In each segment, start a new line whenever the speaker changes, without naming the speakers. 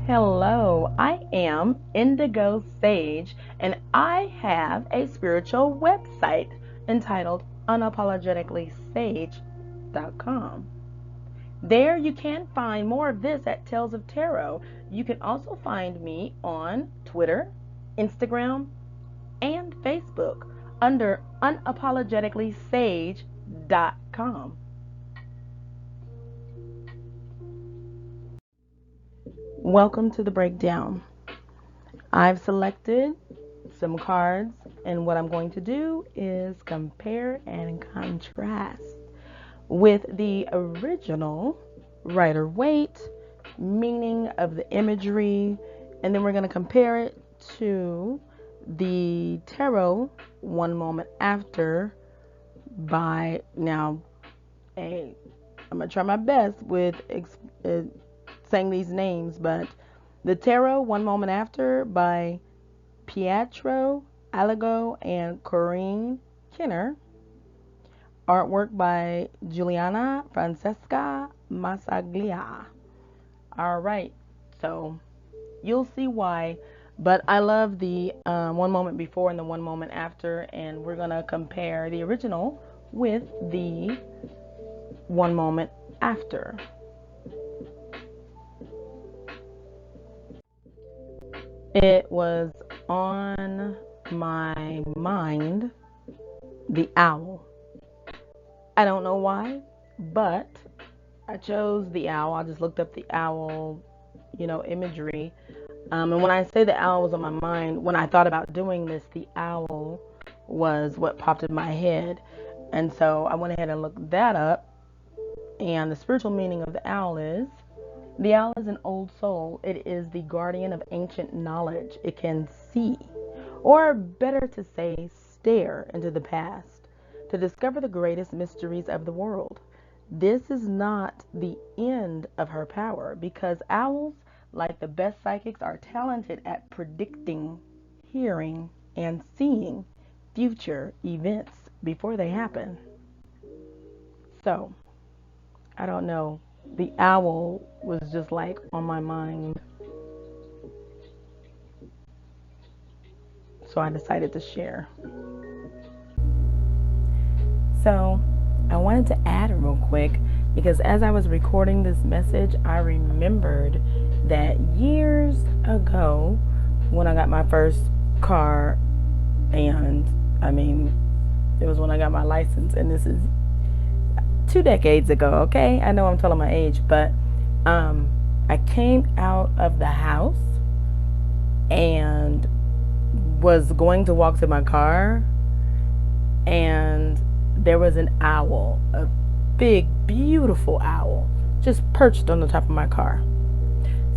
Hello, I am Indigo Sage, and I have a spiritual website entitled unapologeticallysage.com. There you can find more of this at Tales of Tarot. You can also find me on Twitter, Instagram, and Facebook under unapologeticallysage.com. Welcome to the breakdown. I've selected some cards, and what I'm going to do is compare and contrast with the original Rider-Waite meaning of the imagery, and then we're going to compare it to the tarot One Moment After by now a I'm going to try my best with saying these names, but the tarot One Moment After by Pietro Alago and Corinne Kinner. Artwork by Juliana Francesca Massaglia. All right, so you'll see why. But I love the One Moment Before and the One Moment After, and we're going to compare the original with the One Moment After. It was on my mind, the owl. I don't know why, but I chose the owl. I just looked up the owl, imagery. And when I say the owl was on my mind, when I thought about doing this, the owl was what popped in my head. And so I went ahead and looked that up. And the spiritual meaning of the owl is an old soul. It is the guardian of ancient knowledge. It can see, or better to say, stare into the past to discover the greatest mysteries of the world. This is not the end of her power because owls, like the best psychics, are talented at predicting, hearing, and seeing future events before they happen. So, I don't know. The owl was just like on my mind. So I decided to share. So I wanted to add real quick because as I was recording this message, I remembered that years ago when I got my first car, and it was when I got my license, and this is 2 decades ago, okay? I know I'm telling my age, but I came out of the house and was going to walk to my car, and there was an owl, a big, beautiful owl, just perched on the top of my car.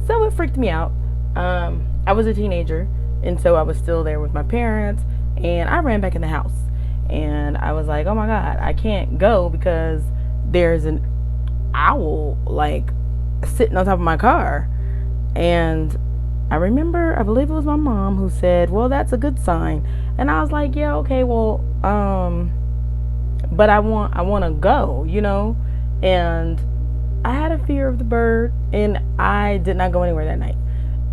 So it freaked me out. I was a teenager, and so I was still there with my parents, and I ran back in the house. And I was like, oh my God, I can't go because there's an owl, like, sitting on top of my car. And I remember, I believe it was my mom who said, well, that's a good sign. And I was like, yeah, okay, well, but I want to go, and I had a fear of the bird, and I did not go anywhere that night.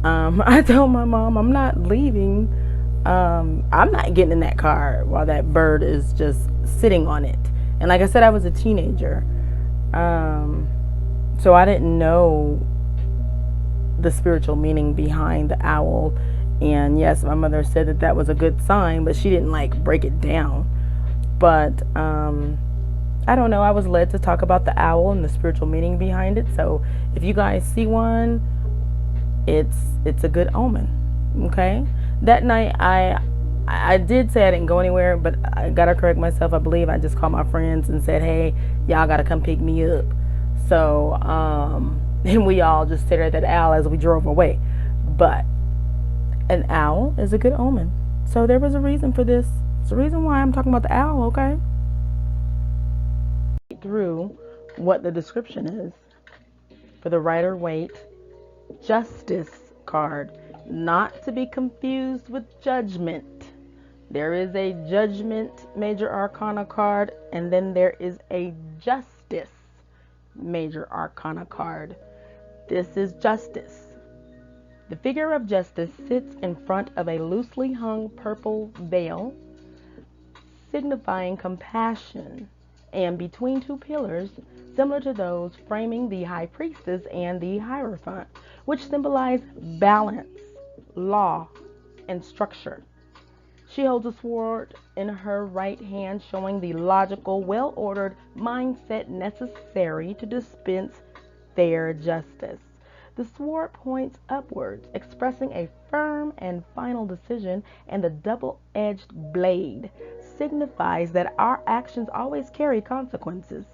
I told my mom, I'm not leaving. I'm not getting in that car while that bird is just sitting on it. And like I said, I was a teenager. So I didn't know the spiritual meaning behind the owl. And yes, my mother said that that was a good sign, but she didn't like break it down. But I don't know. I was led to talk about the owl and the spiritual meaning behind it. So if you guys see one, it's a good omen. Okay. That night I did say I didn't go anywhere, but I gotta correct myself. I believe I just called my friends and said, hey, y'all gotta come pick me up. So and we all just stared at that owl as we drove away. But an owl is a good omen. So there was a reason for this. It's the reason why I'm talking about the owl, okay? Through what the description is for the Rider-Waite Justice card, not to be confused with Judgment. There is a Judgment Major Arcana card, and then there is a Justice Major Arcana card. This is Justice. The figure of justice sits in front of a loosely hung purple veil, signifying compassion, and between two pillars, similar to those framing the high priestess and the hierophant, which symbolize balance, law, and structure. She holds a sword in her right hand, showing the logical, well ordered mindset necessary to dispense fair justice. The sword points upwards, expressing a firm and final decision, and the double edged blade signifies that our actions always carry consequences.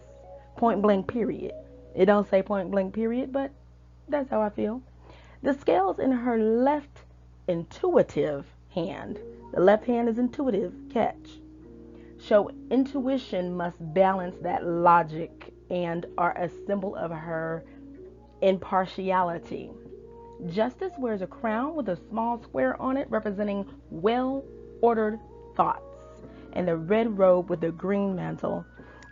Point blank, period. It don't say point blank, period, but that's how I feel. The scales in her left intuitive hand, the left hand is intuitive, catch, show intuition must balance that logic and are a symbol of her impartiality. Justice wears a crown with a small square on it representing well ordered thoughts, and the red robe with the green mantle.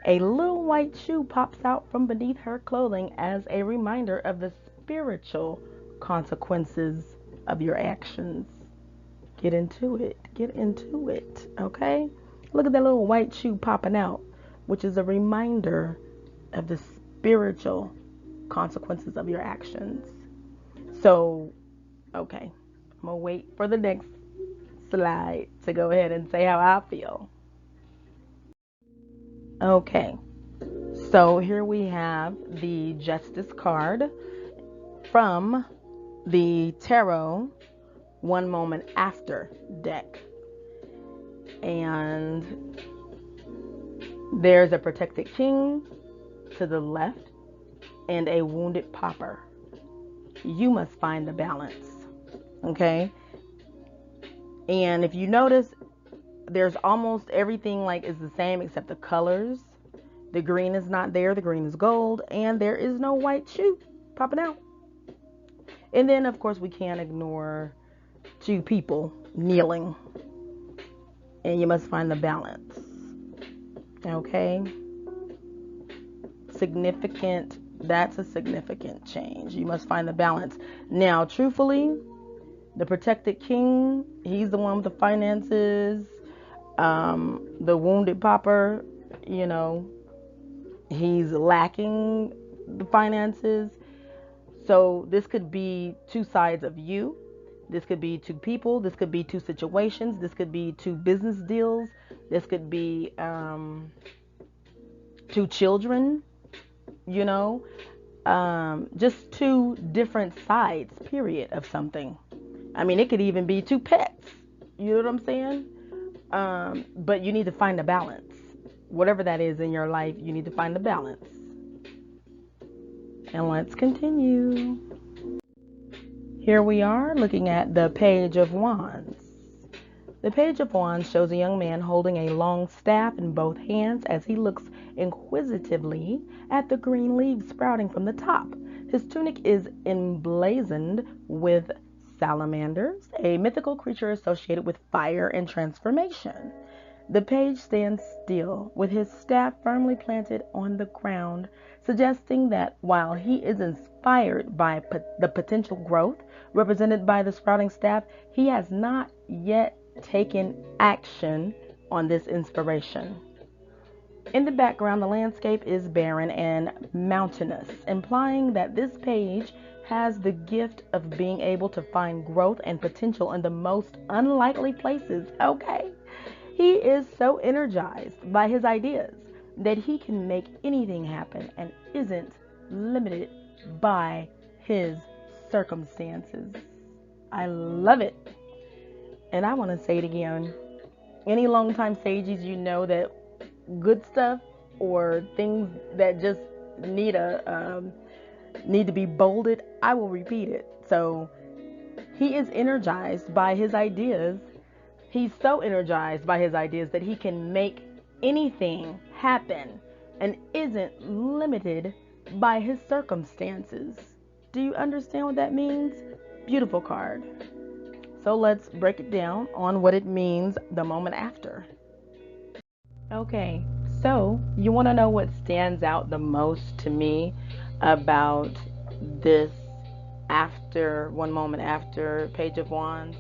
A little white shoe pops out from beneath her clothing as a reminder of the spiritual consequences of your actions. Get into it. Get into it. Okay? Look at that little white shoe popping out, which is a reminder of the spiritual consequences of your actions. So, okay. I'm going to wait for the next slide to go ahead and say how I feel. Okay. So here we have the Justice card from the Tarot One Moment After deck. And there's a protected king to the left and a wounded pauper. You must find the balance. Okay? And if you notice, there's almost everything like is the same except the colors. The green is not there. The green is gold. And there is no white shoe popping out. And then, of course, we can't ignore two people kneeling. And you must find the balance. Okay? Significant. That's a significant change. You must find the balance. Now, truthfully, the protected king, he's the one with the finances. The wounded pauper, you know, he's lacking the finances. So this could be two sides of you. This could be two people. This could be two situations. This could be two business deals. This could be two children, you know, just two different sides, period, of something. I mean, it could even be two pets. You know what I'm saying? But you need to find a balance. Whatever that is in your life, you need to find the balance. And let's continue. Here we are looking at the Page of Wands. The Page of Wands shows a young man holding a long staff in both hands as he looks inquisitively at the green leaves sprouting from the top. His tunic is emblazoned with salamanders, a mythical creature associated with fire and transformation. The page stands still, with his staff firmly planted on the ground, suggesting that while he is inspired by the potential growth represented by the sprouting staff, he has not yet taken action on this inspiration. In the background, the landscape is barren and mountainous, implying that this page has the gift of being able to find growth and potential in the most unlikely places. Okay? He is so energized by his ideas that he can make anything happen and isn't limited by his circumstances. I love it. And I want to say it again. Any longtime sages, you know that good stuff or things that just need to be bolded, I will repeat it. So he is energized by his ideas. He's so energized by his ideas that he can make anything happen and isn't limited by his circumstances. Do you understand what that means? Beautiful card. So let's break it down on what it means the moment after. Okay, so you want to know what stands out the most to me about this after one moment after Page of Wands.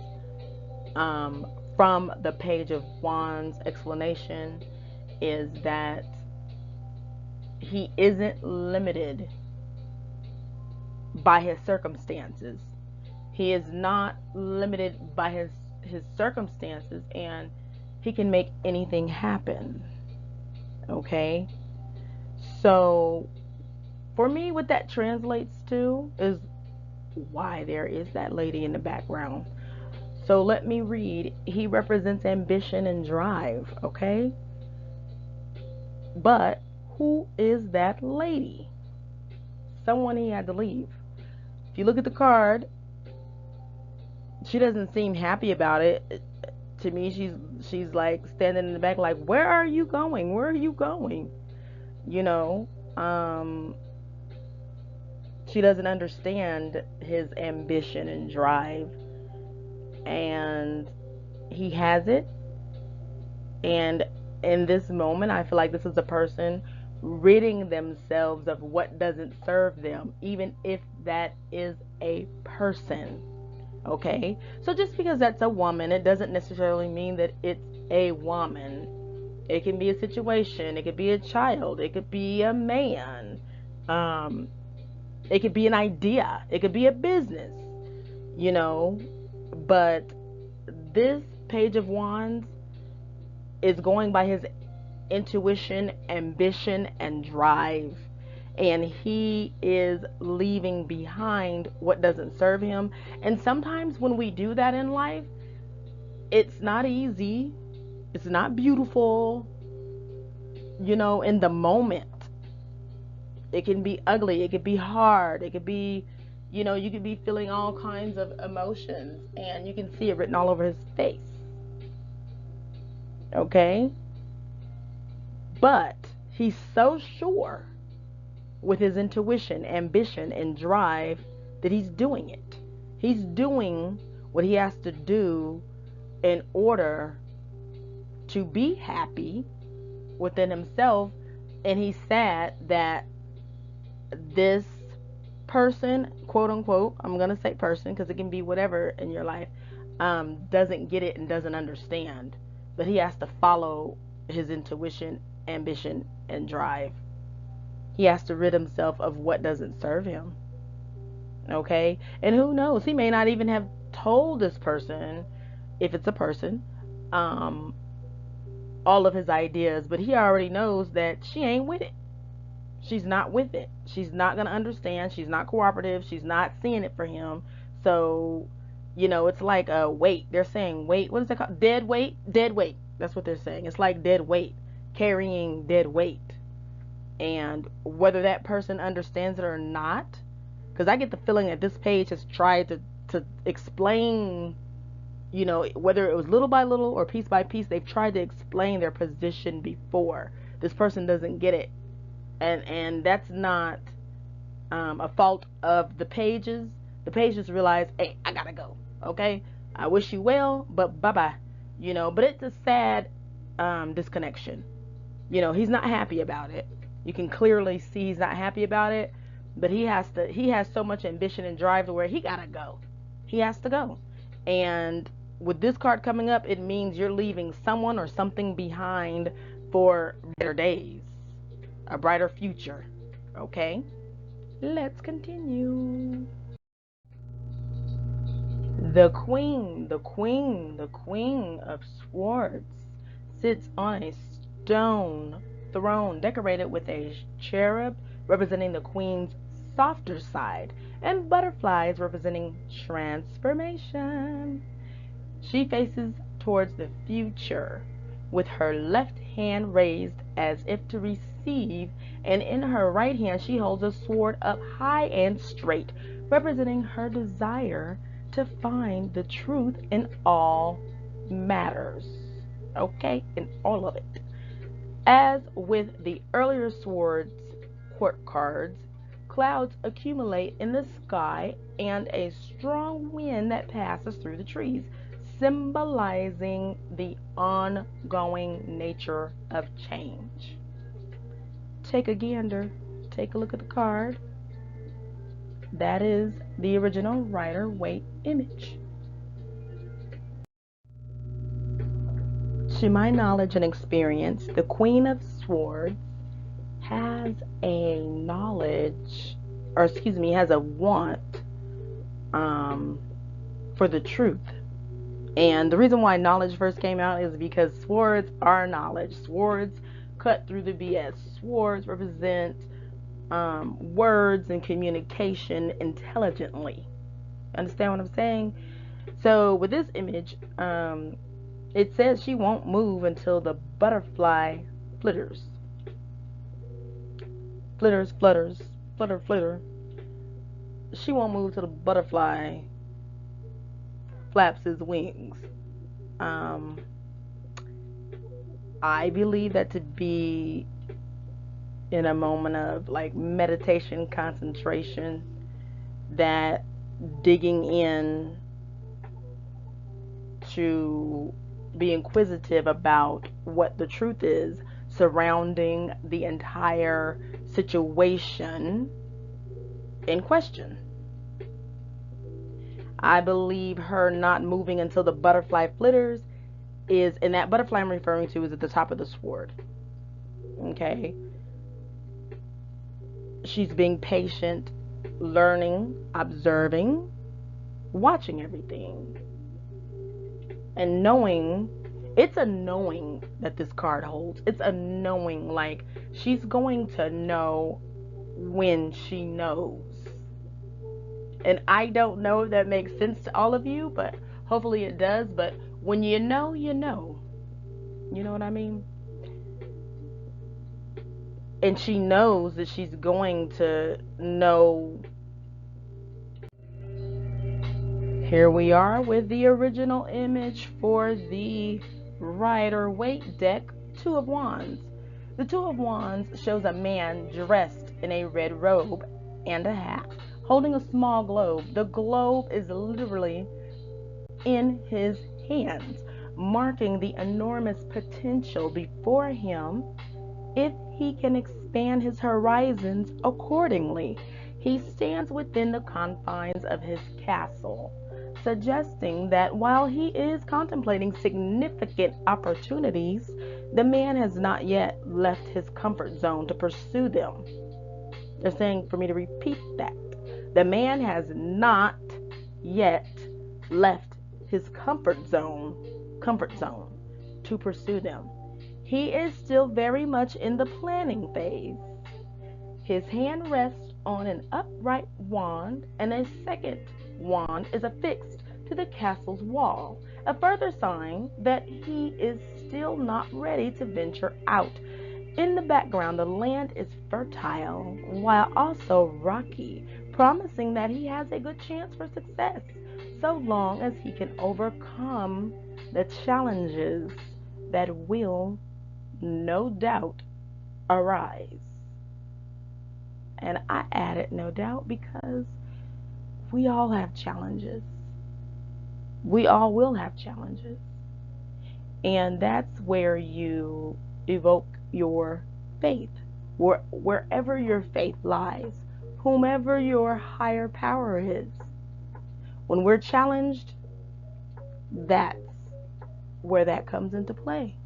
From the Page of Wands explanation is that he isn't limited by his circumstances. He is not limited by his circumstances, and he can make anything happen. Okay? So for me, what that translates to is why there is that lady in the background. So let me read. He represents ambition and drive, okay? But who is that lady? Someone he had to leave. If you look at the card, she doesn't seem happy about it. To me, she's like standing in the back like, "Where are you going? Where are you going?" You know, she doesn't understand his ambition and drive, and he has it. And in this moment, I feel like this is a person ridding themselves of what doesn't serve them, even if that is a person. Okay? So just because that's a woman, it doesn't necessarily mean that it's a woman. It can be a situation, it could be a child, it could be a man, it could be an idea, it could be a business, you know. But this Page of Wands is going by his intuition, ambition, and drive. And he is leaving behind what doesn't serve him. And sometimes when we do that in life, it's not easy. It's not beautiful. You know, in the moment, it can be ugly. It could be hard. It could be, you know, you could be feeling all kinds of emotions. And you can see it written all over his face. Okay? But he's so sure with his intuition, ambition, and drive that he's doing it. He's doing what he has to do in order to be happy within himself. And he's sad that this person, quote unquote, I'm going to say person because it can be whatever in your life, doesn't get it and doesn't understand. But he has to follow his intuition, ambition, and drive. He has to rid himself of what doesn't serve him. Okay? And who knows? He may not even have told this person, if it's a person, all of his ideas, but he already knows that she ain't with it. She's not with it. She's not going to understand. She's not cooperative. She's not seeing it for him. So, you know, it's like a weight. They're saying weight. What is it called? Dead weight? Dead weight. That's what they're saying. It's like dead weight. Carrying dead weight. And whether that person understands it or not, because I get the feeling that this page has tried to explain, you know, whether it was little by little or piece by piece, they've tried to explain their position before. This person doesn't get it. And that's not a fault of the pages. The pages realize, hey, I gotta go. Okay, I wish you well, but bye bye. You know, but it's a sad disconnection. You know, he's not happy about it. You can clearly see he's not happy about it, but he has so much ambition and drive to where he gotta go. He has to go. And with this card coming up, it means you're leaving someone or something behind for better days, a brighter future. Okay? Let's continue. The queen, the queen, the queen of swords sits on a stone throne decorated with a cherub representing the queen's softer side and butterflies representing transformation. She faces towards the future with her left hand raised as if to receive, and in her right hand she holds a sword up high and straight, representing her desire to find the truth in all matters. Okay, in all of it. As with the earlier swords court cards, clouds accumulate in the sky and a strong wind that passes through the trees, symbolizing the ongoing nature of change. Take a gander. Take a look at the card. That is the original Rider-Waite image. To my knowledge and experience, the Queen of Swords has a knowledge, or excuse me, has a want for the truth. And the reason why knowledge first came out is because swords are knowledge. Swords cut through the BS. Swords represent words and communication intelligently. Understand what I'm saying? So with this image, it says she won't move until the butterfly flitters. Flitters, flutters, flutter, flitter. She won't move till the butterfly flaps his wings. I believe that to be in a moment of like meditation, concentration, that digging in to be inquisitive about what the truth is surrounding the entire situation in question. I believe her not moving until the butterfly flitters is, and that butterfly I'm referring to is at the top of the sword. Okay? She's being patient, learning, observing, watching everything. And knowing, it's a knowing that this card holds. It's a knowing, like she's going to know when she knows. And I don't know if that makes sense to all of you, but hopefully it does. But when you know, you know. You know what I mean? And she knows that she's going to know. Here we are with the original image for the Rider-Waite deck, Two of Wands. The Two of Wands shows a man dressed in a red robe and a hat, holding a small globe. The globe is literally in his hands, marking the enormous potential before him if he can expand his horizons accordingly. He stands within the confines of his castle, suggesting that while he is contemplating significant opportunities, the man has not yet left his comfort zone to pursue them. They're saying for me to repeat that. The man has not yet left his comfort zone to pursue them. He is still very much in the planning phase. His hand rests on an upright wand, and a second wand is affixed to the castle's wall, a further sign that he is still not ready to venture out. In the background, the land is fertile, while also rocky, promising that he has a good chance for success, so long as he can overcome the challenges that will, no doubt, arise. And I added no doubt because we all have challenges. We all will have challenges. And that's where you evoke your faith. Wherever your faith lies, whomever your higher power is. When we're challenged, that's where that comes into play.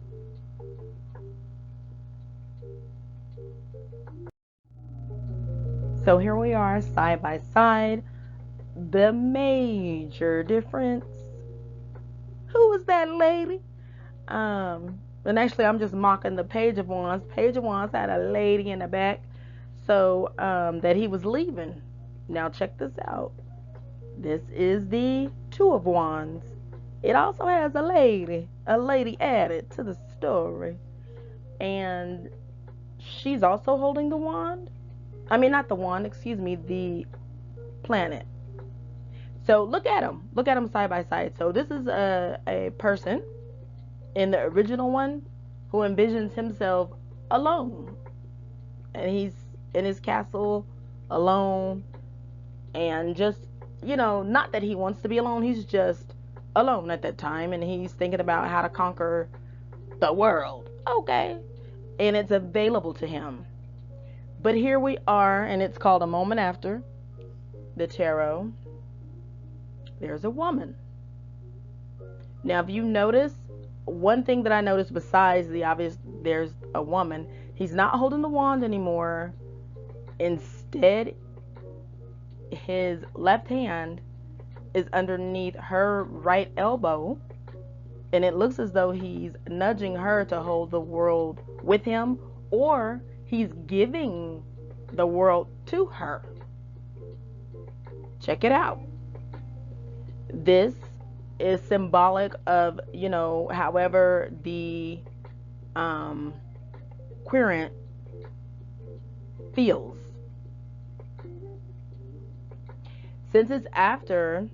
So here we are, side by side. The major difference. Who was that lady? And actually, I'm just mocking the Page of Wands. Page of Wands had a lady in the back, so that he was leaving. Now check this out. This is the Two of Wands. It also has a lady added to the story, and she's also holding the wand. I mean, not the wand, excuse me, the planet. So look at them side by side. So this is a person in the original one who envisions himself alone, and he's in his castle alone, and just, not that he wants to be alone, he's just alone at that time, and he's thinking about how to conquer the world. Okay, and it's available to him. But here we are, and it's called A Moment After. the tarot, there's a woman. Now, if you notice, one thing that I noticed besides the obvious, there's a woman, he's not holding the wand anymore. Instead, his left hand is underneath her right elbow, and it looks as though he's nudging her to hold the world with him, or he's giving the world to her. Check it out. This is symbolic of, however the querent feels. Since it's after,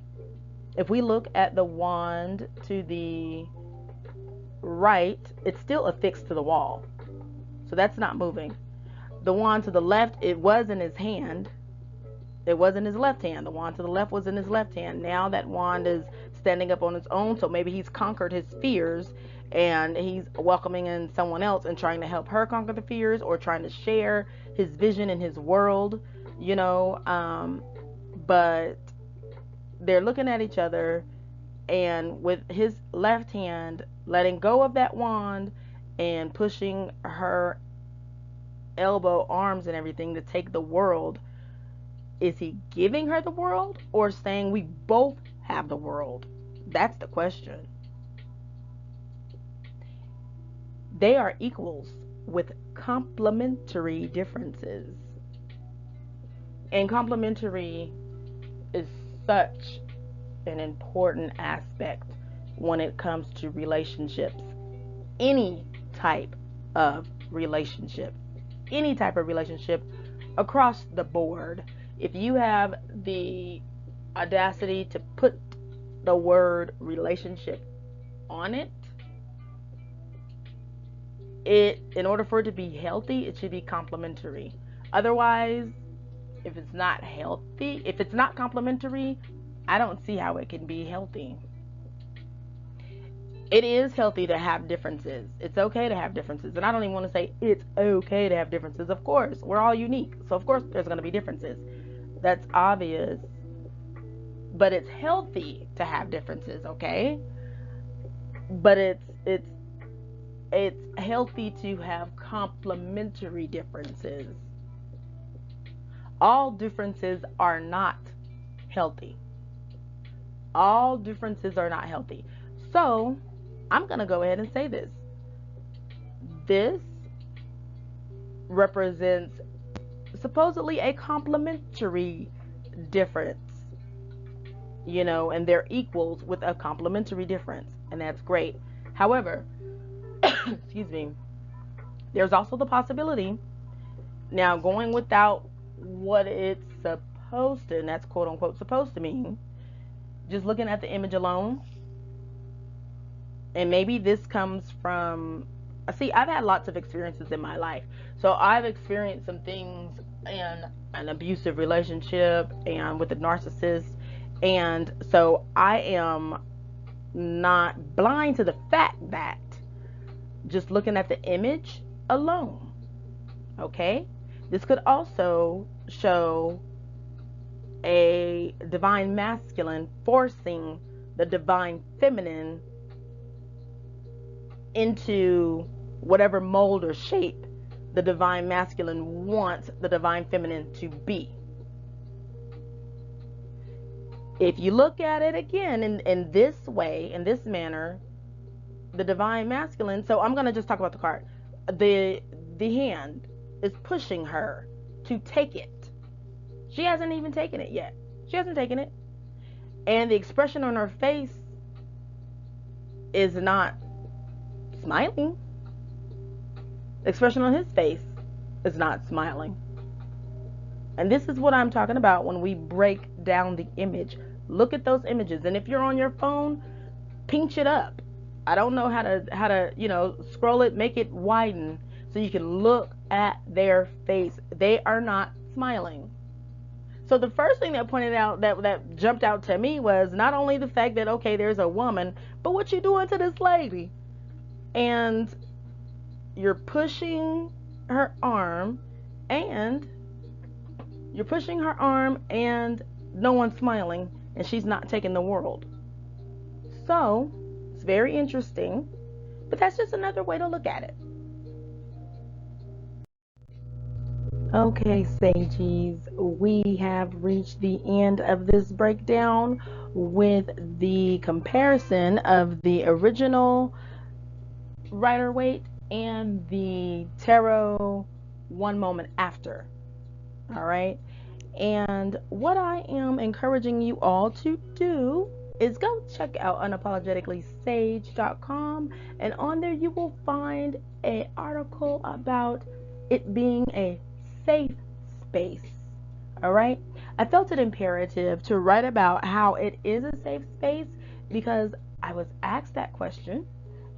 if we look at the wand to the right, it's still affixed to the wall. So that's not moving. The wand to the left, it was in his hand. It was in his left hand. The wand to the left was in his left hand. Now that wand is standing up on its own. So maybe he's conquered his fears and he's welcoming in someone else and trying to help her conquer the fears, or trying to share his vision in his world, but they're looking at each other, and with his left hand letting go of that wand and pushing her elbow, arms, and everything to take the world. Is he giving her the world, or saying we both have the world? That's the question. They are equals with complementary differences. And complementary is such an important aspect when it comes to relationships. Any type of relationship. Any type of relationship across the board. If you have the audacity to put the word relationship on it, in order for it to be healthy, it should be complementary. Otherwise, if it's not healthy, if it's not complementary, I don't see how it can be healthy. It is healthy to have differences. It's okay to have differences. And I don't even want to say it's okay to have differences. Of course, we're all unique. So of course there's going to be differences. That's obvious. But it's healthy to have differences, okay? But it's healthy to have complementary differences. All differences are not healthy. All differences are not healthy. So, I'm going to go ahead and say this. This represents supposedly a complementary difference. And they're equals with a complementary difference. And that's great. However, excuse me, there's also the possibility, now going without what it's supposed to, and that's quote unquote supposed to mean, just looking at the image alone, and maybe this comes from, see, I've had lots of experiences in my life. So I've experienced some things in an abusive relationship and with a narcissist. And so I am not blind to the fact that just looking at the image alone, okay, this could also show a divine masculine forcing the divine feminine into whatever mold or shape the divine masculine wants the divine feminine to be. If you look at it again in this way, in this manner, the divine masculine, so I'm going to just talk about the card. The hand is pushing her to take it. She hasn't even taken it yet. She hasn't taken it. And the expression on her face is not smiling. The expression on his face is not smiling. And this is what I'm talking about when we break down the image. Look at those images. And if you're on your phone, pinch it up. I don't know how to scroll it, make it widen so you can look at their face. They are not smiling. So the first thing that pointed out, that jumped out to me, was not only the fact that, okay, there's a woman, but what you doing to this lady? And you're pushing her arm, and no one's smiling and she's not taking the world. So it's very interesting, but that's just another way to look at it. Okay, Sages, we have reached the end of this breakdown with the comparison of the original Rider Waite and the tarot one moment after. All right. And what I am encouraging you all to do is go check out unapologeticallysage.com, and on there you will find an article about it being a safe space. All right. I felt it imperative to write about how it is a safe space because I was asked that question,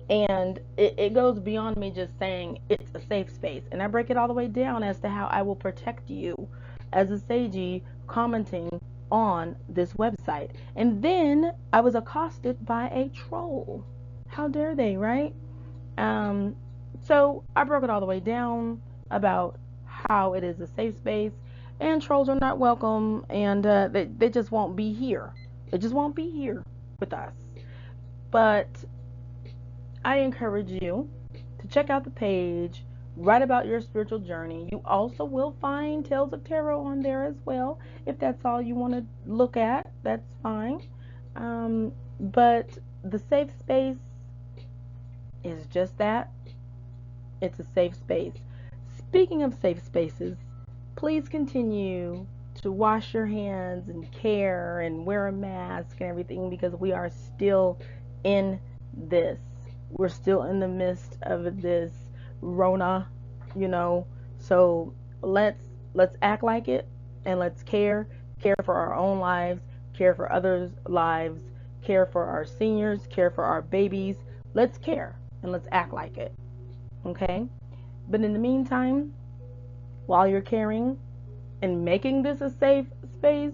and it goes beyond me just saying it's a safe space. And I break it all the way down as to how I will protect you as a Sagey commenting on this website. And then I was accosted by a troll. How dare they, right? Um, so I broke it all the way down about how it is a safe space, and trolls are not welcome, and they just won't be here. They just won't be here with us. But I encourage you to check out the page, write about your spiritual journey. You also will find Tales of Tarot on there as well. If that's all you want to look at, that's fine. But the safe space is just that. It's a safe space. Speaking of safe spaces, please continue to wash your hands and care and wear a mask and everything, because we are still in this. We're still in the midst of this Rona, you know. So let's act like it, and let's care for our own lives, care for others' lives, care for our seniors, care for our babies. Let's care and let's act like it. Okay? But in the meantime, while you're caring and making this a safe space,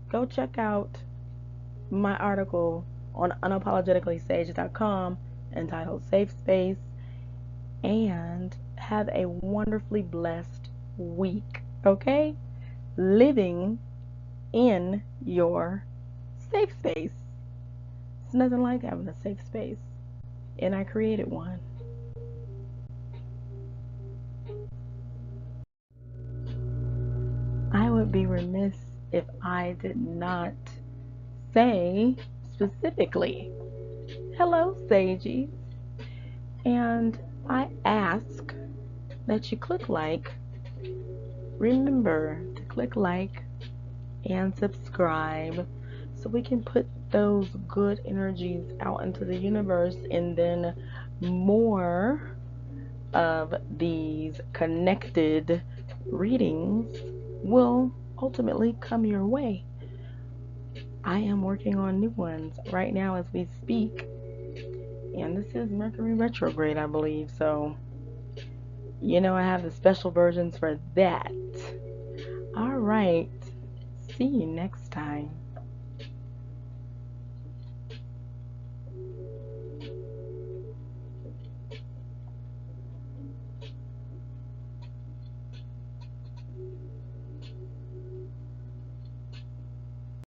go check out my article on unapologeticallysage.com entitled Safe Space, and have a wonderfully blessed week, okay? Living in your safe space. It's nothing like having a safe space, and I created one. I would be remiss if I did not say specifically, hello, Sagies. And I ask that you click like, remember to click like and subscribe so we can put those good energies out into the universe, and then more of these connected readings will ultimately come your way. I am working on new ones right now as we speak, and this is Mercury retrograde, I believe, so I have the special versions for that. All right, see you next time.